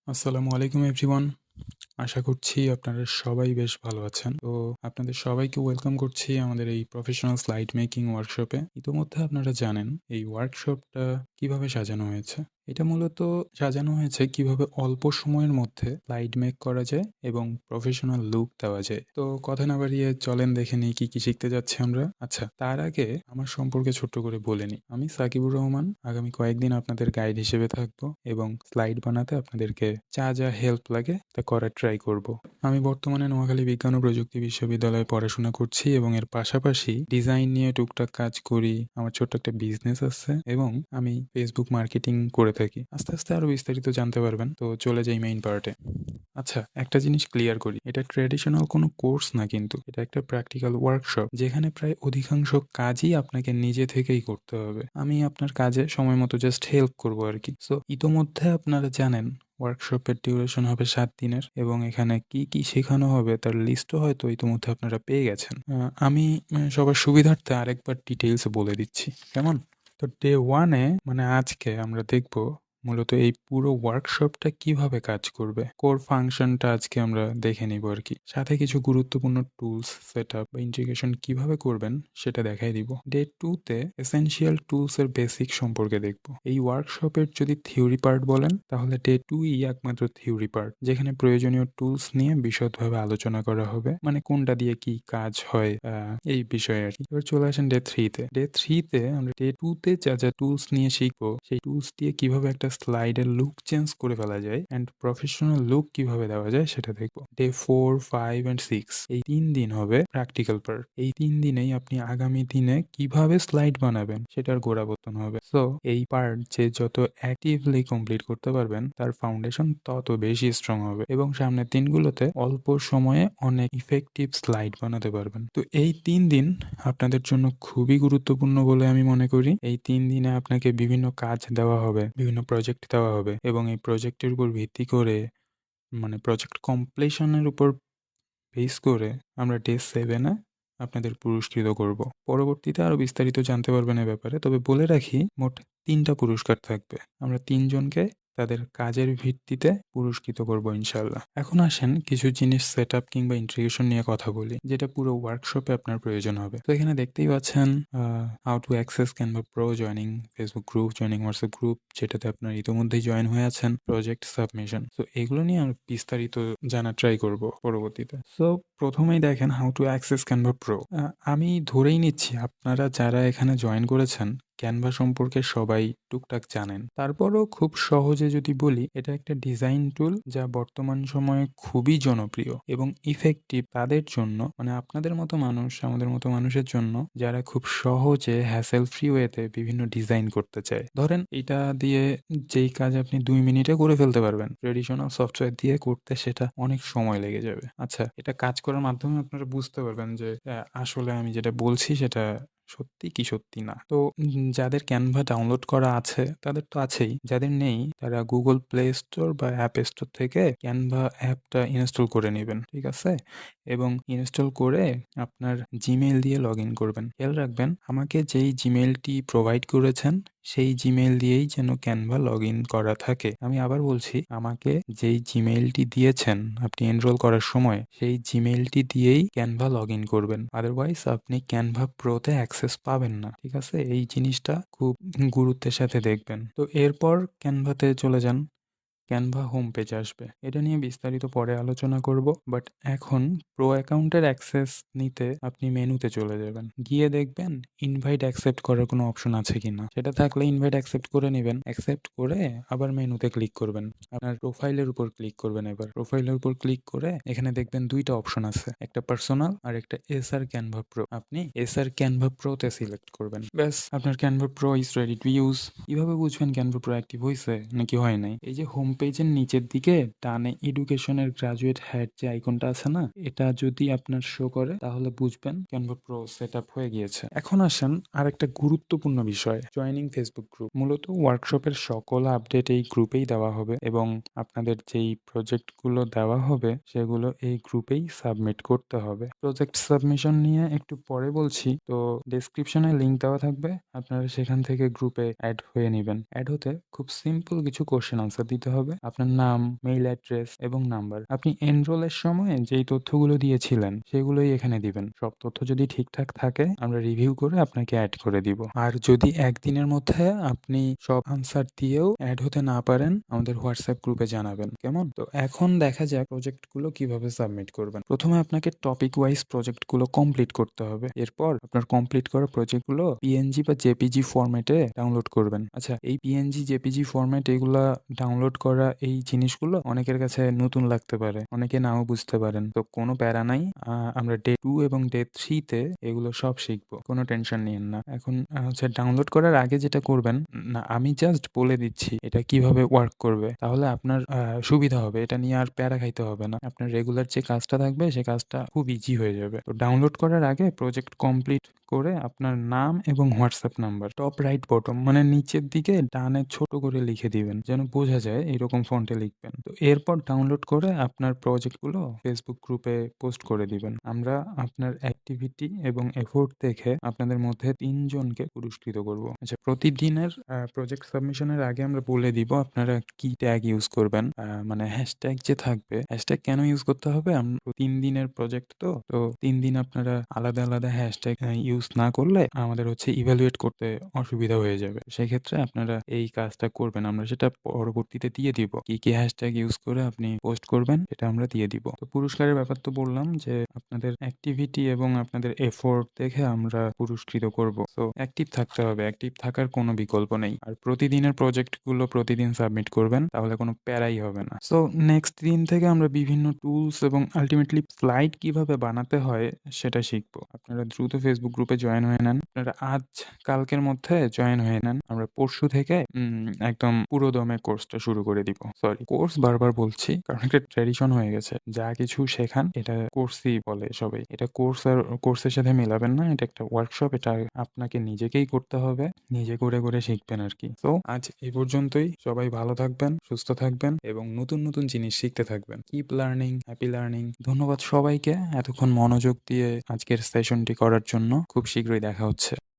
আসসালামু আলাইকুম এভরিওয়ান। আশা করছি আপনারা সবাই বেশ ভালো আছেন। তো আপনাদের সবাইকে ওয়েলকাম করছি আমাদের এই প্রফেশনাল স্লাইড মেকিং ওয়ার্কশপে। ইতোমধ্যে আপনারা জানেন এই ওয়ার্কশপটা কিভাবে সাজানো হয়েছে। এটা মূলত সাজানো হয়েছে কিভাবে অল্প সময়ের মধ্যে স্লাইড মেক করা যায় এবং প্রফেশনাল লুক দেওয়া যায়। তো কথা না বাড়িয়ে চলেন দেখে নিই কি শিখতে যাচ্ছি আমরা। আচ্ছা, তার আগে আমার সম্পর্কে ছোট্ট করে বলে নিই। আমি সাকিবুর রহমান। আগামী কয়েকদিন আপনাদের গাইড হিসেবে থাকবো এবং স্লাইড বানাতে আপনাদেরকে যা হেল্প লাগে তা করার ট্রাই করব। আমি বর্তমানে নোয়াখালী বিজ্ঞান ও প্রযুক্তি বিশ্ববিদ্যালয়ে পড়াশোনা করছি এবং এর পাশাপাশি ডিজাইন নিয়ে টুকটাক কাজ করি। আমার ছোট্ট একটা বিজনেস আছে এবং আমি ফেসবুক মার্কেটিং করে থাকি। আস্তে আস্তে আরো বিস্তারিত জানতে পারবেন। তো চলে যাই মেইন পার্টে। আচ্ছা, একটা জিনিস ক্লিয়ার করি, এটা ট্র্যাডিশনাল কোনো কোর্স না, কিন্তু এটা একটা প্র্যাকটিক্যাল ওয়ার্কশপ যেখানে প্রায় অধিকাংশ কাজই আপনাকে নিজে থেকেই করতে হবে। আমি আপনার কাজে সময় মতো জাস্ট হেল্প করবো আর কি। সো ইতোমধ্যে আপনারা জানেন ওয়ার্কশপের ডিউরেশন হবে 7 দিনের এবং এখানে কি শেখানো হবে তার লিস্টও হয়তো ইতোমধ্যে আপনারা পেয়ে গেছেন। আমি সবার সুবিধার্থে আরেকবার ডিটেইলসে বলে দিচ্ছি, কেমন? তো ডে 1-এ মানে আজকে আমরা দেখব মূলত এই পুরো ওয়ার্কশপটা কিভাবে কাজ করবে। কোর ফাংশনটা আজকে আমরা দেখে নিব আর কি। সাথে কিছু গুরুত্বপূর্ণ টুলস সেটআপ বা ইন্টিগ্রেশন কিভাবে করবেন সেটা দেখাই দিব। ডে 2-তে এসেনশিয়াল টুলস এর বেসিক সম্পর্কে দেখব। এই ওয়ার্কশপের যদি থিওরি পার্ট বলেন তাহলে ডে 2ই একমাত্র থিওরি পার্ট, যেখানে প্রয়োজনীয় টুলস নিয়ে বিশদভাবে আলোচনা করা হবে, মানে কোনটা দিয়ে কি কাজ হয় এই বিষয়ে আর কি। এবার চলে আসেন ডে 3-তে। ডে 3-তে আমরা ডে 2-তে যা টুলস নিয়ে শিখবো সেই টুলস দিয়ে কিভাবে একটা স্লাইডের লুক চেঞ্জ করে ফেলা যায় অ্যান্ড প্রফেশনাল লুক কিভাবে দেওয়া যায় সেটা দেখবো। ডে 4, 5 অ্যান্ড 6 এই 3 দিন হবে প্র্যাকটিক্যাল পার্ট। এই 3 দিনেই আপনি আগামী দিনে কিভাবে স্লাইড বানাবেন সেটার গোড়াপত্তন হবে। সো এই পার্ট যে যত অ্যাক্টিভলি কমপ্লিট করতে পারবেন তার ফাউন্ডেশন তত বেশি স্ট্রং হবে এবং সামনের দিনগুলোতে অল্প সময়ে অনেক ইফেক্টিভ স্লাইড বানাতে পারবেন। তো এই 3 দিন আপনাদের জন্য খুবই গুরুত্বপূর্ণ বলে আমি মনে করি। এই 3 দিনে আপনাকে বিভিন্ন কাজ দেওয়া হবে, বিভিন্ন প্রজেক্ট দেওয়া হবে এবং এই প্রজেক্টের উপর ভিত্তি করে মানে প্রজেক্ট কমপ্লিশনের উপর বেস করে আমরা ডে 7-এ আপনাদের পুরস্কৃত করব। পরবর্তীতে আরো বিস্তারিত জানতে পারবেন এ ব্যাপারে। তবে বলে রাখি মোট 3টা পুরস্কার থাকবে। আমরা 3 জনকে তাদের কাজের ভিত্তিতে পুরস্কৃত করব ইনশাআল্লাহ। এখন আসেন কিছু জিনিস সেটআপ কিংবা ইন্টিগ্রেশন নিয়ে কথা বলি, যেটা পুরো ওয়ার্কশপে আপনার প্রয়োজন হবে। তো এখানে দেখতেই পাচ্ছেন how to access Canva pro, joining Facebook group, joining WhatsApp group, যেটাতে আপনার ইতিমধ্যেই জয়েন হয়ে আছেন, প্রজেক্ট সাবমিশন। তো এগুলো নিয়ে আমি বিস্তারিত জানার ট্রাই করব পরবর্তীতে। সো প্রথমেই দেখেন how to access Canva pro. আমি ধরেই নিচ্ছি আপনারা যারা এখানে জয়েন করেছেন ক্যানভা সম্পর্কে সবাই টুকটাক জানেন। তারপরও খুব সহজে যদি বলি, এটা একটা ডিজাইন টুল যা বর্তমান সময়ে খুবই জনপ্রিয় এবং ইফেক্টিভ তাদের জন্য, মানে আপনাদের মতো মানুষ, আমাদের মতো মানুষের জন্য যারা খুব সহজে হ্যাসেল ফ্রি ওয়েতে বিভিন্ন ডিজাইন করতে চায়। ধরেন এটা দিয়ে যেই কাজ আপনি 2 মিনিটে করে ফেলতে পারবেন, ট্রেডিশনাল সফটওয়্যার দিয়ে করতে সেটা অনেক সময় লেগে যাবে। আচ্ছা, এটা কাজ করার মাধ্যমে আপনারা বুঝতে পারবেন যে আসলে আমি যেটা বলছি সেটা সত্যি কি সত্যি না। তো যাদের ক্যানভা ডাউনলোড করা আছে তাদের তো আছেই, যাদের নেই তারা গুগল প্লে স্টোর বা অ্যাপ স্টোর থেকে ক্যানভা অ্যাপটা ইনস্টল করে নেবেন, ঠিক আছে? এবং ইনস্টল করে আপনার জিমেইল দিয়ে লগ ইন করবেন। খেয়াল রাখবেন আমাকে যেই জিমেইলটি প্রোভাইড করেছেন সেই জিমেইল দিয়েই যেন ক্যানভা লগ ইন করা থাকে। আমি আবার বলছি, আমাকে যেই জিমেইলটি দিয়েছেন আপনি এনরোল করার সময় সেই জিমেইলটি দিয়েই ক্যানভা লগ ইন করবেন। আদারওয়াইজ আপনি ক্যানভা প্রোতে অ্যাক্সেস পাবেন না, ঠিক আছে? এই জিনিসটা খুব গুরুত্বের সাথে দেখবেন। তো এরপর ক্যানভাতে চলে যান, ক্যানভা হোম পেজে আসবে। এটা নিয়ে বিস্তারিত পরে আলোচনা করব, বাট এখন প্রো অ্যাকাউন্টের অ্যাক্সেস নিতে আপনি মেনুতে চলে যাবেন, গিয়ে দেখবেন ইনভাইট অ্যাকসেপ্ট করার কোনো অপশন আছে কিনা। সেটা থাকলে ইনভাইট অ্যাকসেপ্ট করে নেবেন। অ্যাকসেপ্ট করে আবার মেনুতে ক্লিক করবেন, আপনার প্রোফাইলের উপর ক্লিক করবেন। এবার প্রোফাইলের উপর ক্লিক করে এখানে দেখবেন 2টা অপশন আছে, একটা পার্সোনাল আর একটা এসআর ক্যানভা প্রো। আপনি এসআর ক্যানভা প্রোতে সিলেক্ট করবেন। ব্যাস, আপনার Canva pro is ready to use. কিভাবে বুঝবেন ক্যানভা প্রো অ্যাক্টিভ হয়েছে নাকি হয় নাই? এই যে হোম পেজের নিচের দিকে ডানে এডুকেশনের গ্রাজুয়েট হ্যাট যে আইকনটা আছে না, এটা যদি আপনার শো করে তাহলে বুঝবেন ক্যানভা প্রো সেট আপ হয়ে গিয়েছে। এখন আসেন আরেকটা গুরুত্বপূর্ণ বিষয়, জয়নিং ফেসবুক গ্রুপ। মূলত ওয়ার্কশপের সকল আপডেট এই গ্রুপেই দেওয়া হবে এবং আপনাদের যেই প্রজেক্টগুলো দেওয়া হবে সেগুলো এই গ্রুপেই সাবমিট করতে হবে। প্রজেক্ট সাবমিশন নিয়ে একটু পরে বলছি। তো ডেসক্রিপশনে লিংক দেওয়া থাকবে, আপনারা সেখান থেকে গ্রুপে অ্যাড হয়ে নেবেন। অ্যাড হতে খুব সিম্পল কিছু কোশ্চেন আনসার দিতে হবে হবে আপনার নাম, মেইল অ্যাড্রেস এবং নাম্বার। আপনি এনরোলের সময় যেই তথ্যগুলো দিয়েছিলেন সেগুলোই এখানে দিবেন। সব তথ্য যদি ঠিকঠাক থাকে আমরা রিভিউ করে আপনাকে এড করে দিব। আর যদি একদিনের মধ্যে আপনি সব আনসার দিয়েও এড হতে না পারেন আমাদের হোয়াটসঅ্যাপ গ্রুপে জানাবেন, কেমন? তো এখন দেখা যাক প্রজেক্টগুলো কিভাবে সাবমিট করবেন। প্রথমে আপনাকে টপিক ওয়াইজ প্রজেক্টগুলো কমপ্লিট করতে হবে। এরপর আপনার কমপ্লিট করা প্রজেক্টগুলো পিএনজি বা জেপিজি ফরম্যাটে ডাউনলোড করবেন। আচ্ছা, এই পিএনজি জেপিজি ফরম্যাট এগুলা ডাউনলোড করা এই জিনিসগুলো অনেকের কাছে নতুন লাগতে পারে, অনেকে নাও বুঝতে পারেন। তো কোনো প্যারা নাই, আমরা ডে 2 এবং ডে 3 তে এগুলো সব শিখবো, কোনো টেনশন নিয়েন না। এখন হচ্ছে ডাউনলোড করার আগে যেটা করবেন, না আমি জাস্ট বলে দিচ্ছি এটা কিভাবে ওয়ার্ক করবে, তাহলে আপনার সুবিধা হবে। এটা নিয়ে আর প্যারা খাইতে হবে না। আপনার রেগুলার যে কাজটা থাকবে সে কাজটা খুব ইজি হয়ে যাবে। তো ডাউনলোড করার আগে প্রজেক্ট কমপ্লিট করে আপনার নাম এবং WhatsApp number top right bottom মানে নিচের দিকে ডানে ছোট করে লিখে দিবেন, যেন বোঝা যায় এরকম ফন্টে লিখবেন। তো এরপর ডাউনলোড করে আপনার প্রজেক্টগুলো ফেসবুক গ্রুপে পোস্ট করে দিবেন। আমরা আপনার অ্যাক্টিভিটি এবং এফোর্ট দেখে আপনাদের মধ্যে 3 জনকে পুরস্কৃত করব। আচ্ছা, প্রতিদিনের প্রজেক্ট সাবমিশনের আগে আমরা বলে দিব আপনারা কি ট্যাগ ইউজ করবেন। মানে হ্যাশট্যাগ যে থাকবে, হ্যাশট্যাগ কেন ইউজ করতে হবে? 3 দিনের প্রজেক্ট তো 3 দিন আপনারা আলাদা, আলাদা হ্যাশট্যাগ ইউজ না করলে আমাদের হচ্ছে ইভ্যালুয়েট করতে অসুবিধা হয়ে যাবে। সেক্ষেত্রে আপনারা এই কাজটা করবেন। আমরা সেটা পরবর্তীতে দিয়ে দিব। কি হ্যাশট্যাগ ইউজ করে আপনি পোস্ট করবেন এটা আমরা দিয়ে দিব। তো পুরস্কারের ব্যাপার তো বললাম যে আপনাদের অ্যাক্টিভিটি এবং আপনাদের এফোর্ট দেখে আমরা পুরস্কৃত করব। সো অ্যাক্টিভ থাকতে হবে। অ্যাক্টিভ থাকার কোনো বিকল্প নেই। আর প্রতিদিনের প্রজেক্টগুলো প্রতিদিন সাবমিট করবেন, তাহলে কোনো প্যারাই হবে না। সো নেক্সট দিন থেকে আমরা বিভিন্ন টুলস এবং আল্টিমেটলি স্লাইড কিভাবে বানাতে হয় সেটা শিখবো। আপনারা দ্রুত ফেসবুক গ্রুপে জয়েন হয়ে নেন। আপনারা আজ কালকের মধ্যে জয়েন হয়ে নেন। আমরা পরশু থেকে একদম পুরো দমে কোর্সটা শুরু করে দিব। সরি, কোর্স বারবার বলছি কারণ একটা ট্র্যাডিশন হয়ে গেছে। যা কিছু শেখান এটা কোর্সই বলে সবাই। এটা কোর্স আর কোর্সের সাথে মেলাবেন না। এটা একটা ওয়ার্কশপ। এটা আপনাকে নিজেকেই করতে হবে। নিজে করে, করে শিখবেন আরকি। তো আজ এই পর্যন্তই। সবাই ভালো থাকবেন, সুস্থ থাকবেন এবং নতুন, নতুন জিনিস শিখতে থাকবেন। Keep learning, happy learning. ধন্যবাদ সবাইকে এতক্ষণ মনোযোগ দিয়ে আজকের সেশনটি করার জন্য। খুব শীঘ্রই দেখা হচ্ছে।